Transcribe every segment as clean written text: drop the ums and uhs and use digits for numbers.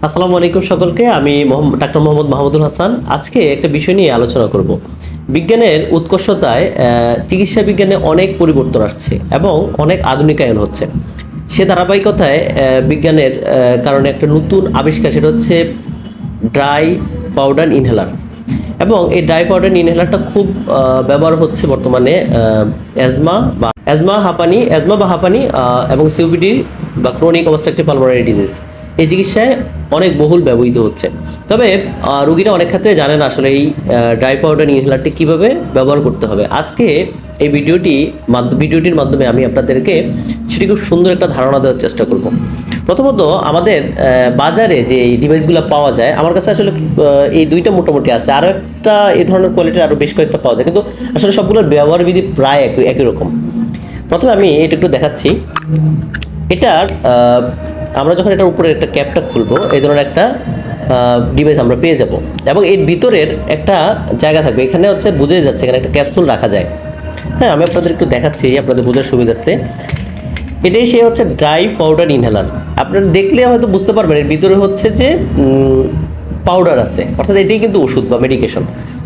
আসসালামু আলাইকুম সকলকে। আমি ডাক্তার মোহাম্মদ মাহমুদুল হাসান। আজকে একটা বিষয় নিয়ে আলোচনা করব। বিজ্ঞানের উৎকর্ষতায় চিকিৎসা বিজ্ঞানে অনেক পরিবর্তন আসছে এবং অনেক আধুনিকায়ন হচ্ছে। সে ধারাবাহিকতায় বিজ্ঞানের কারণে একটা নতুন আবিষ্কার, সেটা হচ্ছে ড্রাই পাউডার ইনহেলার। এবং এই ড্রাই পাউডার ইনহেলারটা খুব ব্যবহার হচ্ছে বর্তমানে অ্যাজমা বা হাঁপানি এবং সিওপিডি বা ক্রনিক অবস্ট্রাকটিভ পালমোনারি ডিজিজ, এই চিকিৎসায় অনেক বহুল ব্যবহৃত হচ্ছে। তবে রোগীরা অনেক ক্ষেত্রে জানে না আসলে এই ড্রাই পাউডার ইনহেলারটি কীভাবে ব্যবহার করতে হবে। আজকে এই ভিডিওটির মাধ্যমে আমি আপনাদেরকে সেটি খুব সুন্দর একটা ধারণা দেওয়ার চেষ্টা করব। প্রথমত, আমাদের বাজারে যে ডিভাইসগুলো পাওয়া যায়, আমার কাছে আসলে এই দুইটা মোটামুটি আছে, আরও একটা এই ধরনের কোয়ালিটির আরও বেশ কয়েকটা পাওয়া যায়, কিন্তু আসলে সবগুলোর ব্যবহার বিধি প্রায় একই রকম। প্রথমে আমি এটা একটু দেখাচ্ছি। এটার আমরা যখন এটার উপরে একটা ক্যাপটা খুলবো, এই ধরনের একটা ডিভাইস আমরা পেয়ে যাব এবং এর ভিতরের একটা জায়গা থাকবে। এখানে হচ্ছে বুঝে যাচ্ছে এখানে একটা ক্যাপসুল রাখা যায়। হ্যাঁ, আমি আপনাদের একটু দেখাচ্ছি আপনাদের বোঝার সুবিধার্থে। এটাই সে হচ্ছে ড্রাই পাউডার ইনহেলার। আপনারা দেখলে হয়তো বুঝতে পারবেন এর ভিতরে হচ্ছে যে পাউডার আছে, অর্থাৎ এটাই কিন্তু ওষুধ বা মেডিকেশন।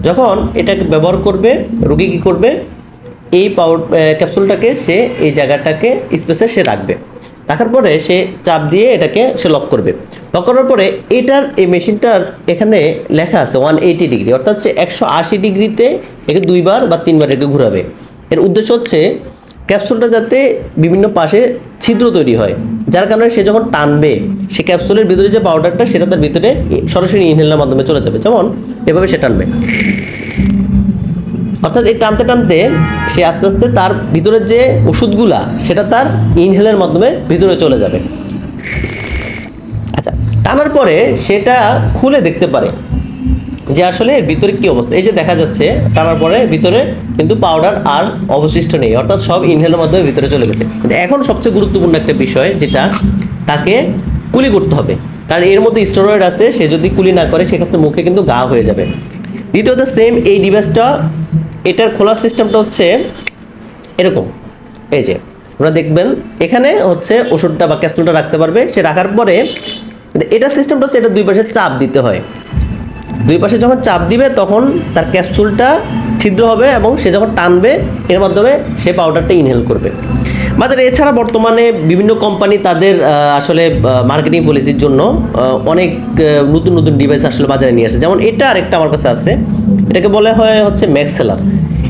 যখন এটাকে ব্যবহার করবে রোগী কী করবে, এই ক্যাপসুলটাকে সে এই জায়গাটাকে স্পেসে সে রাখবে। রাখার পরে সে চাপ দিয়ে এটাকে সে লক করবে। লক করার পরে এই মেশিনটার এখানে লেখা আছে 180 ডিগ্রি, অর্থাৎ সে 180 ডিগ্রিতে একে 2বার বা 3বার একে ঘোরাবে। এর উদ্দেশ্য হচ্ছে ক্যাপসুলটা যাতে বিভিন্ন পাশে ছিদ্র তৈরি হয়, যার কারণে সে যখন টানবে সে ক্যাপসুলের ভিতরে যে পাউডারটা সেটা তার ভিতরে সরাসরি ইনহেলারের মাধ্যমে চলে যাবে। যেমন এভাবে সে টানবে, অর্থাৎ এই টানতে টানতে সে আস্তে আস্তে তার ভিতরের যে ওষুধগুলা সেটা তার ইনহেলের মাধ্যমে ভিতরে চলে যাবে। আচ্ছা, টানার পরে সেটা খুলে দেখতে পারে যে আসলে এর ভিতরে কি অবস্থা। এই যে দেখা যাচ্ছে টানার পরে ভিতরে কিন্তু পাউডার আর অবশিষ্ট নেই, অর্থাৎ সব ইনহেলের মাধ্যমে ভিতরে চলে গেছে। কিন্তু এখন সবচেয়ে গুরুত্বপূর্ণ একটা বিষয়, যেটা তাকে কুলি করতে হবে, কারণ এর মধ্যে স্টেরয়েড আছে। সে যদি কুলি না করে সেক্ষেত্রে মুখে কিন্তু ঘা হয়ে যাবে। দ্বিতীয়ত, সেম এই ডিভাইসটা, এটার খোলার সিস্টেমটা হচ্ছে এরকম। এই যে আপনারা দেখবেন এখানে হচ্ছে ওষুধটা বা ক্যাপসুলটা রাখতে পারবে। সে রাখার পরে এটা সিস্টেমটা হচ্ছে এটা দুই পাশে চাপ দিতে হয়। দুই পাশে যখন চাপ দিবে তখন তার ক্যাপসুলটা ছিদ্র হবে এবং সে যখন টানবে এর মাধ্যমে সে পাউডারটা ইনহেল করবে। বাজারে এছাড়া বর্তমানে বিভিন্ন কোম্পানি তাদের আসলে মার্কেটিং পলিসির জন্য অনেক নতুন নতুন ডিভাইস আসলে বাজারে নিয়ে আসে। যেমন এটা আরেকটা আমার কাছে আছে, এটাকে বলা হয় হচ্ছে ম্যাক্সেলার।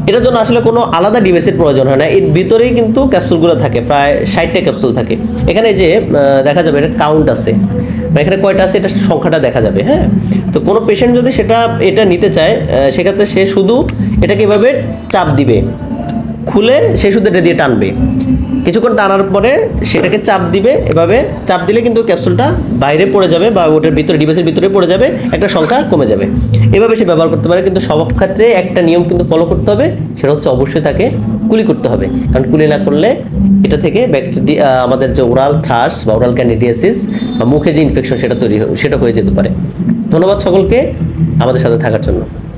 এটার জন্য আসলে কোনো আলাদা ডিভাইসের প্রয়োজন হয় না, এর ভিতরেই কিন্তু ক্যাপসুলগুলো থাকে, প্রায় 60টা ক্যাপসুল থাকে। এখানে যে দেখা যাবে এটা কাউন্ট আছে, এখানে কয়টা আছে এটা সংখ্যাটা দেখা যাবে। হ্যাঁ, তো কোনো পেশেন্ট যদি এটা নিতে চায় সেক্ষেত্রে সে শুধু এটাকে এভাবে চাপ দিবে, খুলে সে শুধু এটা দিয়ে টানবে। কিছুক্ষণ টানার পরে সেটাকে চাপ দিবে, এভাবে চাপ দিলে কিন্তু ক্যাপসুলটা বাইরে পড়ে যাবে বা ওটার ভিতরে ডিভাইসের ভিতরে পড়ে যাবে, একটা সংখ্যা কমে যাবে। এভাবে সে ব্যবহার করতে পারে। কিন্তু সব ক্ষেত্রে একটা নিয়ম কিন্তু ফলো করতে হবে, সেটা হচ্ছে অবশ্যই তাকে কুলি করতে হবে। কারণ কুলি না করলে এটা থেকে আমাদের যে ওরাল থ্রাশ বা ওরাল ক্যান্ডিডিয়াসিস বা মুখে যে ইনফেকশন সেটা হয়ে যেতে পারে। ধন্যবাদ সকলকে আমাদের সাথে থাকার জন্য।